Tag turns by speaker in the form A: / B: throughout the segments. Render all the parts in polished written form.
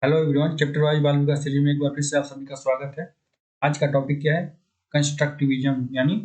A: Hello everyone, chapter wise बाल विकास series में एक बार फिर से आप सभी का स्वागत है। आज का टॉपिक क्या है? कंस्ट्रक्टिविज्म यानी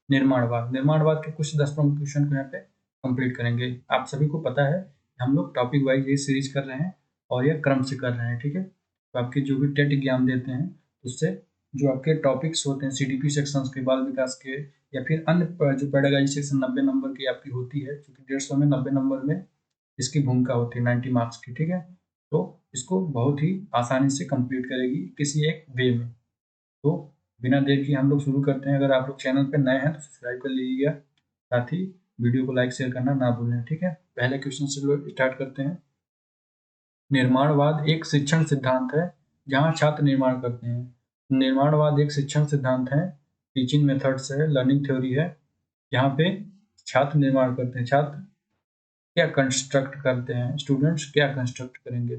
A: निर्माणवाद। निर्माणवाद के कुछ 10 प्रमुख क्वेश्चन को यहाँ पे कंप्लीट करेंगे। आप सभी को पता है हम लोग टॉपिक वाइज ये सीरीज कर रहे हैं और यह क्रम से कर रहे हैं, ठीक है। तो आपके जो भी टेट एग्जाम देते हैं उससे जो आपके टॉपिक्स होते हैं CDP सेक्शंस के, बाल विकास के या फिर अन्य जो पेडागॉजी सेक्शन 90 नंबर की आपकी होती है, क्योंकि 150 में 90 नंबर में इसकी भूमिका होती है 90 मार्क्स की, ठीक है। तो इसको बहुत ही आसानी से कंप्लीट करेगी किसी एक वे में। तो बिना देर की हम लोग शुरू करते हैं। अगर आप लोग चैनल पर नए हैं तो सब्सक्राइब कर लीजिएगा, साथ ही वीडियो को लाइक शेयर करना ना भूलें, ठीक है। पहले क्वेश्चन से लोग स्टार्ट करते हैं। निर्माणवाद एक शिक्षण सिद्धांत है जहाँ छात्र निर्माण करते हैं। निर्माणवाद एक शिक्षण सिद्धांत है, टीचिंग मेथड्स है, लर्निंग थ्योरी है, यहाँ पे छात्र निर्माण करते हैं। छात्र क्या कंस्ट्रक्ट करते हैं, स्टूडेंट्स क्या कंस्ट्रक्ट करेंगे?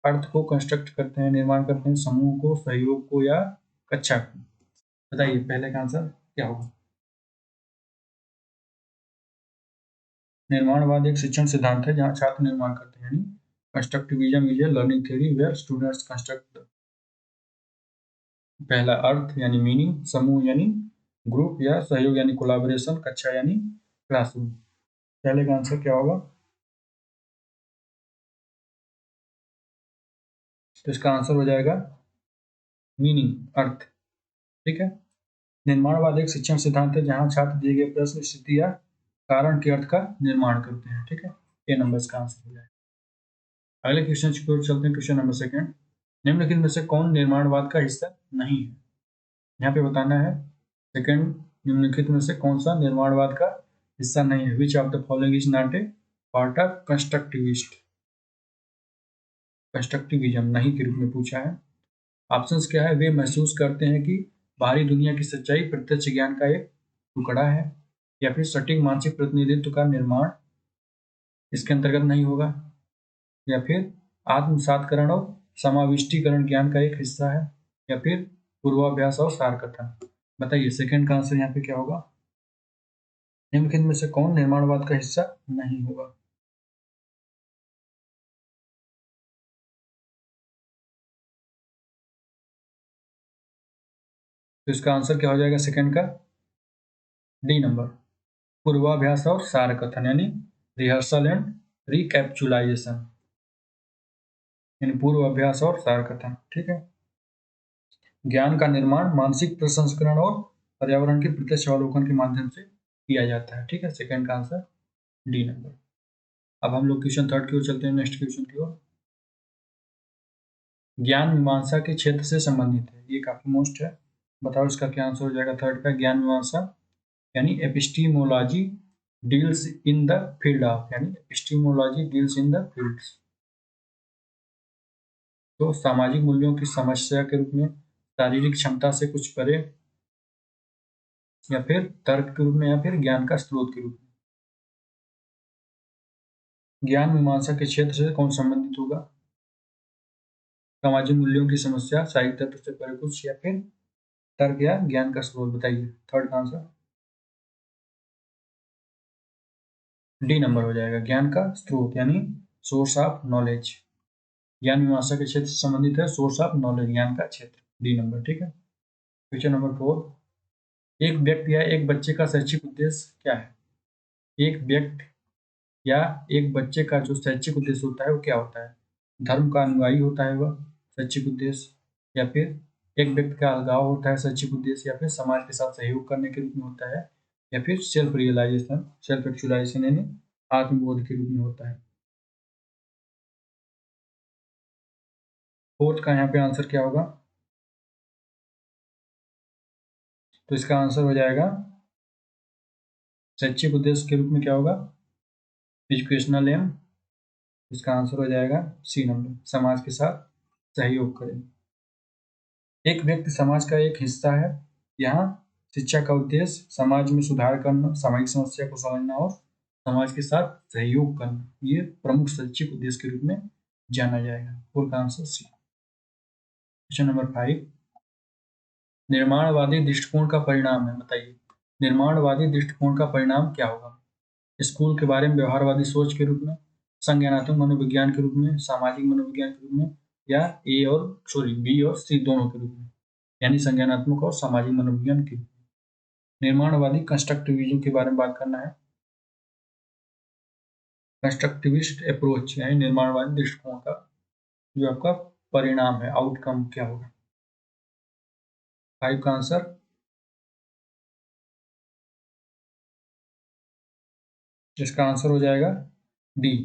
A: अर्थ को कंस्ट्रक्ट करते हैं, निर्माण करते हैं, समूह को, सहयोग को या कक्षा को। बताइए पहले का आंसर क्या होगा? निर्माणवाद एक शिक्षण सिद्धांत है जहाँ छात्र निर्माण करते हैं, यानी constructivism is a learning theory where students construct. पहला अर्थ यानी मीनिंग, समूह यानी ग्रुप या सहयोग यानी कोलाबोरेशन, कक्षा यानी क्लासरूम। पहले का आंसर क्या होगा? तो इसका आंसर हो जाएगा मीनिंग, अर्थ, ठीक है। निर्माणवाद एक शिक्षण सिद्धांत है जहां छात्र दिए गए प्रश्न, स्थिति या कारण के अर्थ का निर्माण करते हैं, ठीक है। ये नंबर का आंसर हो जाएगा। अगले क्वेश्चन की ओर चलते हैं। क्वेश्चन नंबर सेकंड, निम्नलिखित में से कौन निर्माणवाद का हिस्सा नहीं है? यहाँ पे बताना है सेकंड, निम्नलिखित में से कौन सा निर्माणवाद का हिस्सा नहीं है। Which of the following is not a part of constructivist, constructivism नहीं के रूप में पूछा है। ऑप्शंस क्या है? वे महसूस करते हैं कि बाहरी दुनिया की सच्चाई प्रत्यक्ष ज्ञान का एक टुकड़ा है, या फिर सटीक मानसिक प्रतिनिधित्व का निर्माण इसके अंतर्गत नहीं होगा, या फिर आत्मसातकरण और समाविष्टीकरण ज्ञान का एक हिस्सा है, या फिर पूर्वाभ्यास और सार कथन। बताइए सेकंड का आंसर यहाँ पे क्या होगा? निम्नलिखित में से कौन निर्माणवाद का हिस्सा नहीं होगा? तो इसका आंसर क्या हो जाएगा सेकंड का? डी नंबर, पूर्वाभ्यास और सार कथन, यानी रिहर्सल एंड रिकैप्चुलाइजेशन, यानी पूर्व अभ्यास और सार कथन, ठीक है। ज्ञान का निर्माण मानसिक प्रसंस्करण और पर्यावरण के प्रत्यक्ष अवलोकन के माध्यम से किया जाता है, ठीक है। सेकंड का आंसर डी नंबर। अब हम लोग क्वेश्चन थर्ड की ओर चलते हैं, नेक्स्ट क्वेश्चन की ओर। ज्ञान मीमांसा के क्षेत्र से संबंधित है, ये काफी मोस्ट है। बताओ इसका क्या आंसर हो जाएगा थर्ड का? ज्ञान मीमांसा यानी epistemology deals in the field of, यानी epistemology deals in the fields. तो सामाजिक मूल्यों की समस्या के रूप में, शारीरिक क्षमता से कुछ परे, या फिर तर्क के रूप में, या फिर ज्ञान का स्रोत के रूप में। ज्ञान मीमांसा के क्षेत्र से कौन संबंधित होगा? सामाजिक मूल्यों की समस्या, साहित्य तत्व से परे कुछ, या फिर तर्क या ज्ञान का स्रोत। बताइए थर्ड का आंसर डी नंबर हो जाएगा, ज्ञान का स्रोत यानी सोर्स ऑफ नॉलेज। ज्ञान मीमांसा के क्षेत्र से संबंधित है, सोर्स ऑफ नॉलेज ज्ञान का क्षेत्र, डी नंबर, ठीक है। क्वेश्चन नंबर 4, एक व्यक्ति या एक बच्चे का शैक्षिक उद्देश्य क्या है? एक व्यक्ति या एक बच्चे का जो शैक्षिक उद्देश्य होता है वो क्या होता है? धर्म का अनुयायी होता है वह शैक्षिक उद्देश्य, या फिर एक व्यक्ति का अलगाव होता है शैक्षिक उद्देश्य, या फिर समाज के साथ सहयोग करने के रूप में होता है, या फिर सेल्फ रियलाइजेशन, सेल्फ एक्चुअलाइजेशन यानी आत्मबोध के रूप में होता है। फोर्थ का यहाँ पे आंसर क्या होगा? तो इसका आंसर हो जाएगा शैक्षिक उद्देश्य के रूप में क्या होगा? Educational M. इसका आंसर हो जाएगा सी नंबर, समाज के साथ सहयोग करें। एक व्यक्ति समाज का एक हिस्सा है, यहाँ शिक्षा का उद्देश्य समाज में सुधार करना, सामाजिक समस्या को समझना और समाज के साथ सहयोग करना, ये प्रमुख शैक्षिक उद्देश्य के रूप में जाना जाएगा। फोर का आंसर सी। क्वेश्चन नंबर 5, निर्माणवादी दृष्टिकोण का परिणाम है। बताइए निर्माणवादी दृष्टिकोण का परिणाम क्या होगा? स्कूल के बारे में व्यवहारवादी सोच के रूप में, संज्ञानात्मक मनोविज्ञान के रूप में, सामाजिक मनोविज्ञान के रूप में, या बी और सी दोनों के रूप में, यानी संज्ञानात्मक और सामाजिक मनोविज्ञान के रूप में। निर्माणवादी कंस्ट्रक्टिविज्म के बारे में बात करना है। कंस्ट्रक्टिविस्ट अप्रोच यानी निर्माणवादी दृष्टिकोण का जो आपका परिणाम है, आउटकम क्या होगा। 5 का आंसर इसका आंसर हो जाएगा डी,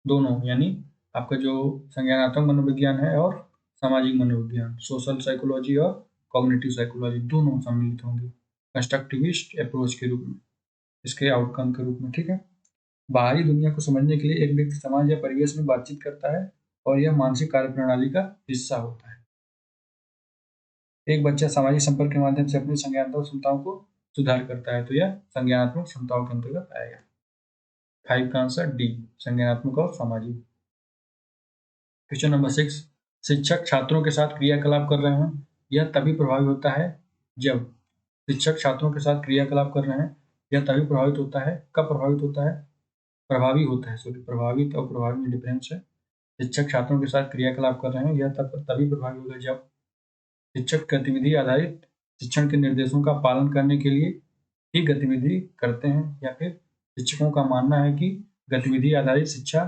A: दोनों, यानी आपका जो संज्ञानात्मक मनोविज्ञान है और सामाजिक मनोविज्ञान, सोशल साइकोलॉजी और कॉग्निटिव साइकोलॉजी दोनों सम्मिलित होंगे कंस्ट्रक्टिविस्ट अप्रोच के रूप में, इसके आउटकम के रूप में। ठीक है, बाहरी दुनिया को समझने के लिए एक व्यक्ति समाज या परिवेश में बातचीत करता है और यह मानसिक कार्यप्रणाली का हिस्सा होता है। एक बच्चा सामाजिक संपर्क के माध्यम से अपनी संज्ञानात्मक क्षमताओं को सुधार करता है, तो यह संज्ञानात्मक क्षमताओं के अंतर्गत आएगा। 5 का आंसर डी, संज्ञानात्मक और सामाजिक। क्वेश्चन नंबर 6, शिक्षक छात्रों के साथ क्रियाकलाप कर रहे हैं, यह तभी प्रभावी होता है जब शिक्षक छात्रों के साथ क्रियाकलाप कर रहे हैं, यह तभी प्रभावित होता है, कब प्रभावित होता है, प्रभावी होता है, प्रभावित और प्रभावी में डिफरेंस है। शिक्षक छात्रों के साथ क्रियाकलाप कर रहे हैं, यह तभी प्रभावी होगा जब शिक्षक गतिविधि आधारित शिक्षण के निर्देशों का पालन करने के लिए ही गतिविधि करते हैं, या फिर शिक्षकों का मानना है कि गतिविधि आधारित शिक्षा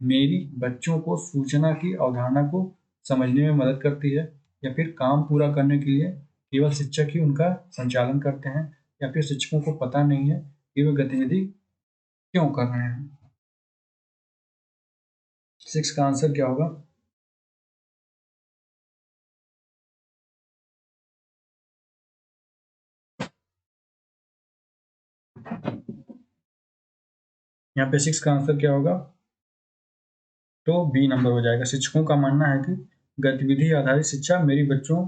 A: मेरी बच्चों को सूचना की अवधारणा को समझने में मदद करती है, या फिर काम पूरा करने के लिए केवल शिक्षक ही उनका संचालन करते हैं, या फिर शिक्षकों को पता नहीं है कि वे गतिविधि क्यों कर रहे हैं। 6 का आंसर क्या होगा। यहाँ पे 6 का आंसर क्या होगा, तो बी नंबर हो जाएगा। शिक्षकों का मानना है कि गतिविधि आधारित शिक्षा मेरी बच्चों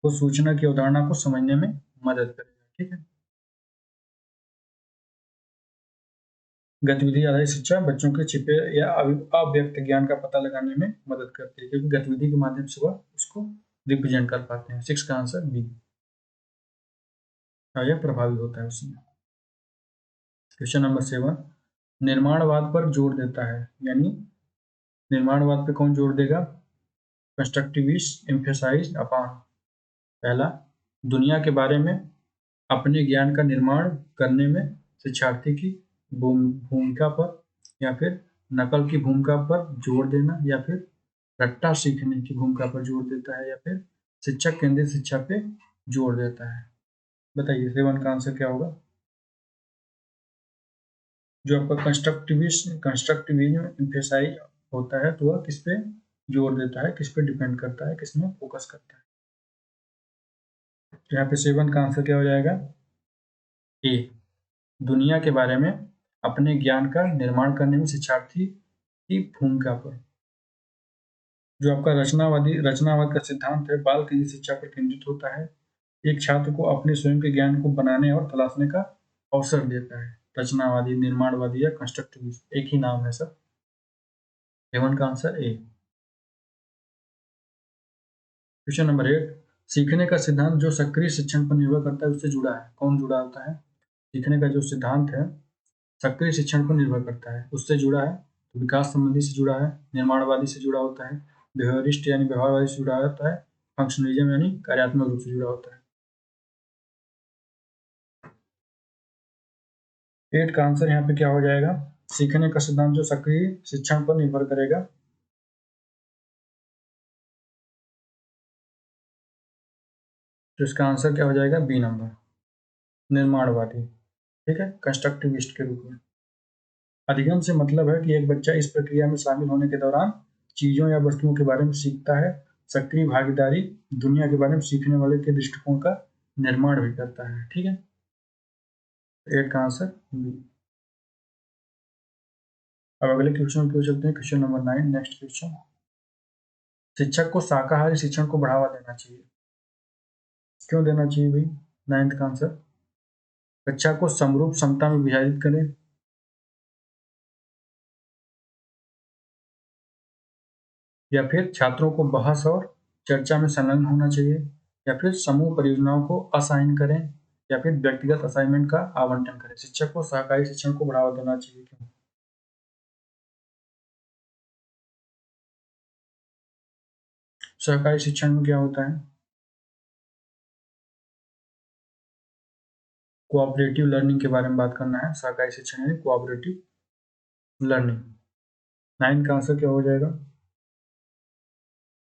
A: को सूचना की अवधारणा को समझने में मदद करेगा। ठीक है, गतिविधि आधारित शिक्षा बच्चों के छिपे या अव्यक्त ज्ञान का पता लगाने में मदद करती है, क्योंकि गतिविधि के माध्यम से वह उसको रिप्रेजेंट कर पाते हैं। 6 का आंसर बी, यह प्रभावी होता है उसमें। क्वेश्चन नंबर 7, निर्माणवाद पर जोर देता है, यानी निर्माणवाद पे कौन जोर देगा। कंस्ट्रक्टिविस्ट एम्फेसाइज अपॉन, पहला, दुनिया के बारे में अपने ज्ञान का निर्माण करने में शिक्षार्थी की भूमिका पर, या फिर नकल की भूमिका पर जोर देना, या फिर रट्टा सीखने की भूमिका पर जोर देता है, या फिर शिक्षक केंद्रित शिक्षा पे जोर देता है। बताइए 7 का आंसर क्या होगा। जो आपका कंस्ट्रक्टिविज्म एम्फेसाइज होता है, तो वह किस पे जोर देता है, किस पे डिपेंड करता है, किस में फोकस करता है। तो यहाँ पे 7 का आंसर क्या हो जाएगा, ए, दुनिया के बारे में अपने ज्ञान का निर्माण करने में शिक्षार्थी की भूमिका पर। जो आपका रचनावाद का सिद्धांत है, बाल केंद्रित शिक्षा पर केंद्रित होता है, एक छात्र को अपने स्वयं के ज्ञान को बनाने और तलाशने का अवसर देता है। रचनावादी, निर्माणवादी या कंस्ट्रक्टिविस्ट एक ही नाम है सब। 7 का आंसर ए। क्वेश्चन नंबर 8, सीखने का सिद्धांत जो सक्रिय शिक्षण पर निर्भर करता है उससे जुड़ा है, कौन जुड़ा होता है। सीखने का जो सिद्धांत है सक्रिय शिक्षण पर निर्भर करता है, उससे जुड़ा है, तो विकास संबंधी से जुड़ा है, निर्माणवादी से जुड़ा होता है, बिहेवियरिस्ट यानी व्यवहारवादी से जुड़ा होता है, फंक्शनलिज्म यानी कार्यात्मक रूप से जुड़ा होता है। 8 का आंसर यहाँ पे क्या हो जाएगा, सीखने का सिद्धांत जो सक्रिय शिक्षण पर निर्भर करेगा। तो इसका आंसर क्या हो जाएगा, बी नंबर, निर्माणवादी। ठीक है, कंस्ट्रक्टिविस्ट के रूप में। अधिगम से मतलब है कि एक बच्चा इस प्रक्रिया में शामिल होने के दौरान चीजों या वस्तुओं के बारे में सीखता है। सक्रिय भागीदारी दुनिया के बारे में सीखने वाले के दृष्टिकोण का निर्माण भी करता है। ठीक है, 8 का आंसर बी। अब अगले क्वेश्चन को चलते हैं, क्वेश्चन नंबर 9, नेक्स्ट क्वेश्चन। शिक्षक को शाकाहारी शिक्षण को बढ़ावा देना चाहिए, क्यों देना चाहिए भाई। 9th का आंसर, कक्षा को समरूप समता में विभाजित करें, या फिर छात्रों को बहस और चर्चा में संलग्न होना चाहिए, या फिर समूह परियोजनाओं को असाइन करें, या फिर व्यक्तिगत असाइनमेंट का आवंटन करें। शिक्षक को सहकारी शिक्षण को बढ़ावा देना चाहिए, क्यों। सहकारी शिक्षण में क्या होता है? कोऑपरेटिव लर्निंग के बारे में बात करना है। सहकारी शिक्षण यानी कोऑपरेटिव लर्निंग। 9 का आंसर क्या हो जाएगा?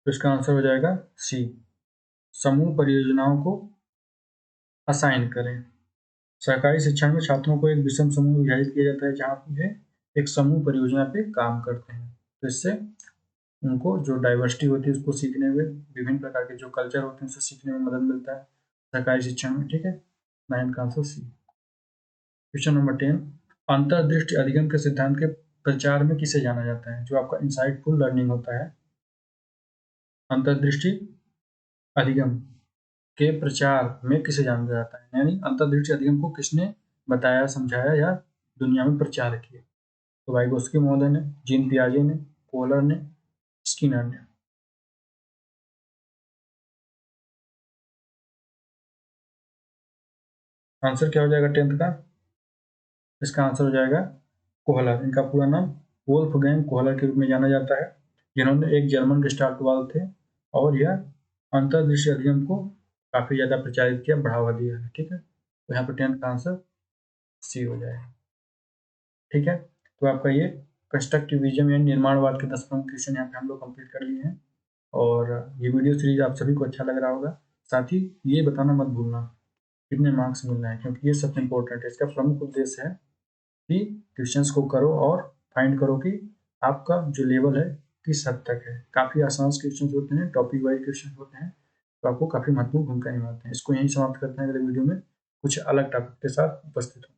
A: तो इसका आंसर हो जाएगा सी, समूह परियोजनाओं को असाइन करें। सरकारी शिक्षण में छात्रों को एक विषम समूह में विभाजित किया जाता है जहाँ वे एक समूह परियोजना पे काम करते हैं। तो इससे उनको जो डाइवर्सिटी होती है उसको सीखने में, विभिन्न प्रकार के जो कल्चर होते हैं उससे सीखने में मदद मिलता है सरकारी शिक्षण में। ठीक है, 9 का आंसर सी। क्वेश्चन नंबर 10, अंतर्दृष्टि अधिगम के सिद्धांत के प्रचार में किसे जाना जाता है? जो आपका इंसाइटफुल लर्निंग होता है, अंतर्दृष्टि अधिगम के प्रचार में किसे जाना जाता है, यानी अंतर्दृष्टि अधिगम को किसने बताया, समझाया या दुनिया में प्रचार किया? तो वाइगोस्की महोदय ने, जीन पियाजे ने, कोहलर ने, स्किनर ने। आंसर क्या हो जाएगा 10th का? इसका आंसर हो जाएगा कोहलर। इनका पूरा नाम वोल्फगैंग कोहलर के रूप में जाना जाता है, जिन्होंने एक जर्मन गेस्टाल्टवाद थे और यह अंतर्दृष्टि अधिगम को काफी ज्यादा प्रचारित किया, बढ़ावा दिया है। ठीक है, तो यहाँ पर 10th का आंसर सी हो जाएगा। ठीक है, तो आपका ये कंस्ट्रक्टिविज्म यानी निर्माणवाद के 10 प्रमुख क्वेश्चन यहाँ पे हम लोग कंप्लीट कर लिए हैं। और ये वीडियो सीरीज आप सभी को अच्छा लग रहा होगा। साथ ही ये बताना मत भूलना कितने मार्क्स मिल रहे हैं, क्योंकि ये सबसे इम्पोर्टेंट है। इसका प्रमुख उद्देश्य है कि क्वेश्चंस को करो और फाइंड करो कि आपका जो लेवल है किस हद तक है। काफ़ी आसान क्वेश्चंस होते हैं, टॉपिक वाइज क्वेश्चन होते हैं, तो आपको काफ़ी महत्वपूर्ण भूमिका निभाते हैं। इसको यहीं समाप्त करते हैं, अगले वीडियो में कुछ अलग टॉपिक के साथ उपस्थित हों।